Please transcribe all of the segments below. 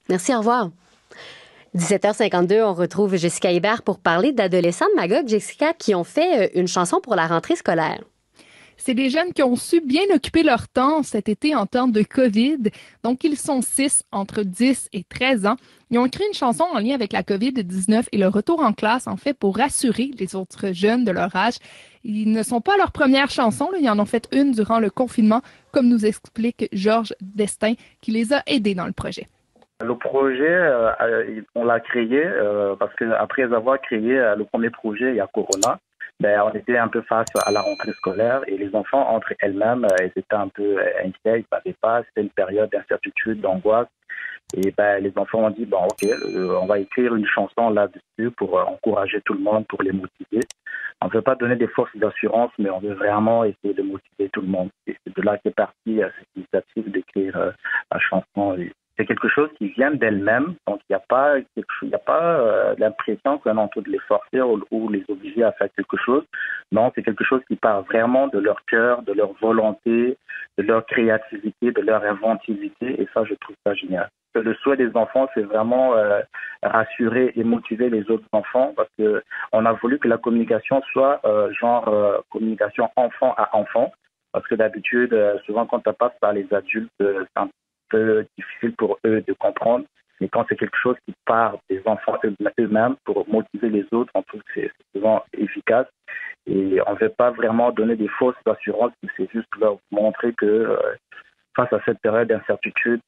Merci, au revoir. 17h52, on retrouve Jessica Hébert pour parler d'adolescents de Magog, Jessica, qui ont fait une chanson pour la rentrée scolaire. C'est des jeunes qui ont su bien occuper leur temps cet été en temps de COVID. Donc, ils sont 6, entre 10 et 13 ans. Ils ont écrit une chanson en lien avec la COVID-19 et le retour en classe, en fait, pour rassurer les autres jeunes de leur âge. Ils ne sont pas leur première chanson, là. Ils en ont fait une durant le confinement, comme nous explique Georges Destin, qui les a aidés dans le projet. Le projet, on l'a créé parce qu'après avoir créé le premier projet, il y a Corona. On était un peu face à la rentrée scolaire et les enfants, entre elles-mêmes, elles étaient un peu inquiets, ils ne savaient pas, c'était une période d'incertitude, d'angoisse. Et les enfants ont dit, ok, on va écrire une chanson là-dessus pour encourager tout le monde, pour les motiver. On ne veut pas donner des forces d'assurance, mais on veut vraiment essayer de motiver tout le monde. Et c'est de là qu'est partie cette initiative d'écrire la chanson. C'est quelque chose qui vient d'elle-même, donc il n'y a pas l'impression qu'on est en train de les forcer ou les obliger à faire quelque chose. Non, c'est quelque chose qui part vraiment de leur cœur, de leur volonté, de leur créativité, de leur inventivité, et ça, je trouve ça génial. Le souhait des enfants, c'est vraiment rassurer et motiver les autres enfants, parce que on a voulu que la communication soit communication enfant à enfant, parce que d'habitude, souvent quand ça passe par les adultes, c'est un peu difficile pour eux de comprendre. Mais quand c'est quelque chose qui part des enfants eux-mêmes pour motiver les autres, on trouve que c'est souvent efficace. Et on ne veut pas vraiment donner des fausses assurances, c'est juste leur montrer que face à cette période d'incertitude,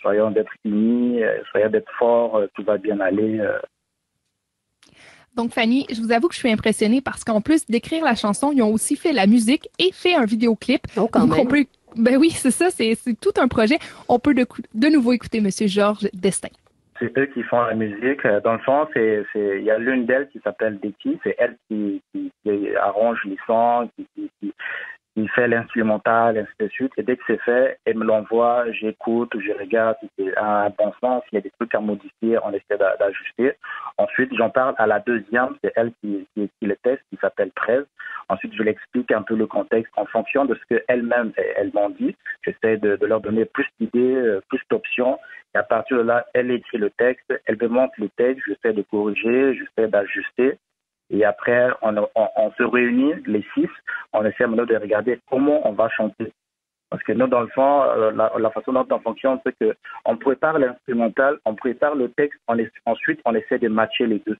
soyons d'être unis, soyons d'être forts, tout va bien aller. Donc, Fanny, je vous avoue que je suis impressionnée parce qu'en plus d'écrire la chanson, ils ont aussi fait la musique et fait un vidéoclip. Oh, quand même. Ben oui, c'est ça, c'est tout un projet. On peut de nouveau écouter Monsieur Georges Destin. C'est eux qui font la musique. Dans le fond, il y a l'une d'elles qui s'appelle Becky. C'est elle qui arrange les sons, qui fait l'instrumental, ainsi de suite. Et dès que c'est fait, elle me l'envoie, j'écoute, je regarde si c'est un bon sens, s'il y a des trucs à modifier, on essaie d'ajuster. Ensuite, j'en parle à la deuxième, c'est elle qui le teste, qui s'appelle 13. Ensuite, je l'explique un peu le contexte en fonction de ce qu'elles-mêmes, elles m'ont dit. J'essaie de leur donner plus d'idées, plus d'options. Et à partir de là, elle écrit le texte, elle me montre le texte, j'essaie de corriger, j'essaie d'ajuster. Et après, on se réunit, les 6, on essaie maintenant de regarder comment on va chanter. Parce que nous, dans le fond, la façon dont on fonctionne, c'est qu'on prépare l'instrumental, on prépare le texte, ensuite on essaie de matcher les deux.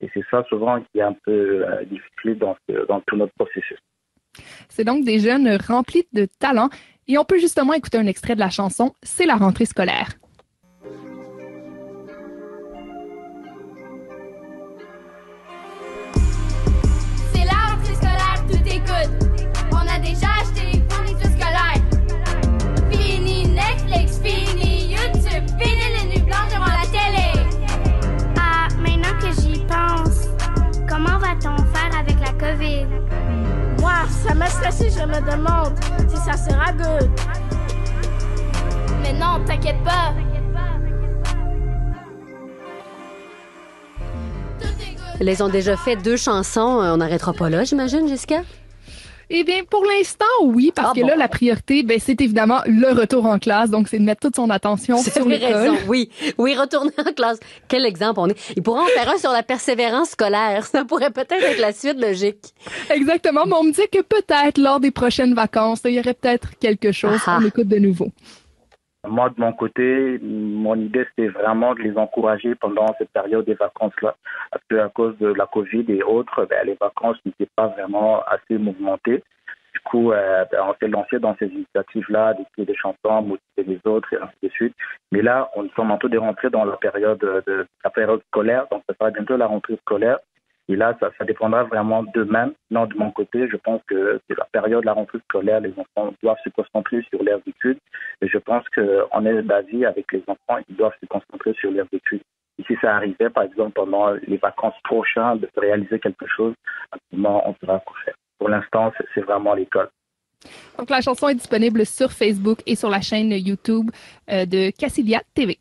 Et c'est ça souvent qui est un peu difficile dans tout notre processus. C'est donc des jeunes remplis de talent et on peut justement écouter un extrait de la chanson « C'est la rentrée scolaire ». On a déjà acheté les fournitures scolaires. Fini Netflix, fini YouTube, fini les nuits blanches devant la télé. Ah, maintenant que j'y pense, comment va-t-on faire avec la COVID? Moi, ça m'a stressé, je me demande si ça sera good. Mais non, t'inquiète pas. Ils ont déjà fait 2 chansons. On n'arrêtera pas là, j'imagine, Jessica? Eh bien, pour l'instant, oui, parce que là, la priorité, c'est évidemment le retour en classe. Donc, c'est de mettre toute son attention sur l'école. Oui, retourner en classe. Quel exemple on est. Il pourrait en faire un sur la persévérance scolaire. Ça pourrait peut-être être la suite logique. Exactement. Mais on me dit que peut-être, lors des prochaines vacances, il y aurait peut-être quelque chose. On écoute de nouveau. Moi, de mon côté, mon idée, c'était vraiment de les encourager pendant cette période des vacances-là. Parce qu'à cause de la COVID et autres, les vacances n'étaient pas vraiment assez mouvementées. Du coup, on s'est lancé dans ces initiatives-là, d'écrire des chansons, motiver les autres, et ainsi de suite. Mais là, on sommes en train de rentrer dans la période scolaire, donc ça sera bientôt la rentrée scolaire. Et là, ça dépendra vraiment d'eux-mêmes. Non, de mon côté, je pense que c'est la période de la rentrée scolaire. Les enfants doivent se concentrer sur leurs études. Et je pense qu'on est d'avis avec les enfants, ils doivent se concentrer sur leurs études. Et si ça arrivait, par exemple, pendant les vacances prochaines, de réaliser quelque chose, absolument, on pourra quoi faire. Pour l'instant, c'est vraiment l'école. Donc, la chanson est disponible sur Facebook et sur la chaîne YouTube de Cassidia TV.